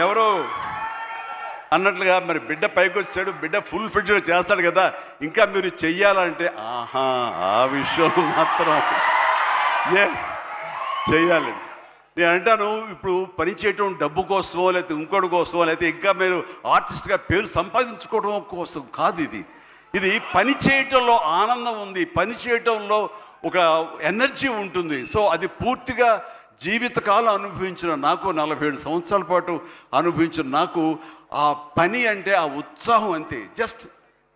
ఎవరో అన్నట్లుగా మరి బిడ్డ పైకి వచ్చాడు, బిడ్డ ఫుల్ ఫిట్గా చేస్తాడు కదా, ఇంకా మీరు చెయ్యాలంటే ఆహా ఆ విషయం మాత్రం ఎస్ చెయ్యాలి. నేను అంటాను, ఇప్పుడు పని చేయటం డబ్బు కోసమో లేకపోతే ఇంకోటి కోసమో లేకపోతే ఇంకా మీరు ఆర్టిస్ట్గా పేరు సంపాదించుకోవడం కోసం కాదు. ఇది పని చేయటంలో ఆనందం ఉంది, పని చేయటంలో ఒక ఎనర్జీ ఉంటుంది. సో అది పూర్తిగా జీవితకాలం అనుభవించిన నాకు, 47 సంవత్సరాల పాటు అనుభవించిన నాకు ఆ పని అంటే ఆ ఉత్సాహం అంతే. జస్ట్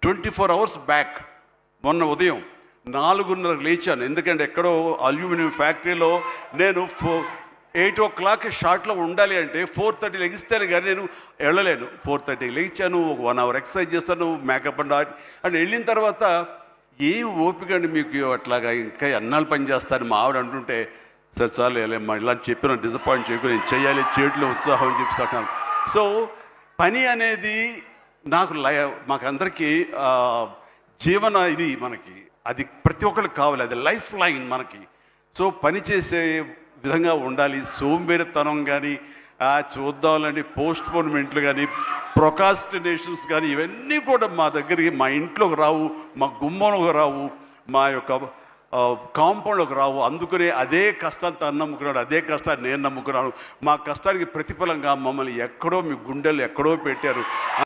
24 అవర్స్ బ్యాక్ మొన్న ఉదయం 4:30 లేచాను. ఎందుకంటే ఎక్కడో అల్యూమినియం ఫ్యాక్టరీలో నేను 8 o'clock షార్ట్లో ఉండాలి అంటే 4:30 లెగిస్తాను కానీ నేను వెళ్ళలేను. 4:30 లేచాను, ఒక 1 hour ఎక్సర్సైజ్ చేస్తాను, మేకప్ అండ్ వెళ్ళిన తర్వాత ఏం ఓపిక అండి మీకు అట్లాగా, ఇంకా ఎన్నాళ్ళు పని చేస్తాను మా ఆవిడ అంటుంటే, సరే చాలు వెళ్ళమ్మా ఇలా చెప్పిన డిసప్పాయింట్ చేయకు, నేను చేయాలి, చేయట్లో ఉత్సాహం అని చెప్పి. సో పని అనేది మాకందరికీ జీవన ఇది మనకి, అది ప్రతి ఒక్కరికి కావాలి, అది లైఫ్ లైన్ మనకి. సో పని చేసే విధంగా ఉండాలి. సోంబేరితనం కానీ, చూద్దాంలని పోస్ట్పోన్మెంట్లు కానీ, ప్రొకాస్టినేషన్స్ కానీ ఇవన్నీ కూడా మా దగ్గరికి, మా ఇంట్లోకి రావు, మా గుమ్మంలోకి రావు, మా యొక్క కాంపౌండ్లోకి రావు. అందుకనే అదే కష్టాన్ని తను నమ్ముకున్నాడు, అదే కష్టాన్ని నేను నమ్ముకున్నాను. మా కష్టానికి ప్రతిఫలంగా మమ్మల్ని ఎక్కడో మీ గుండెలు ఎక్కడో పెట్టారు.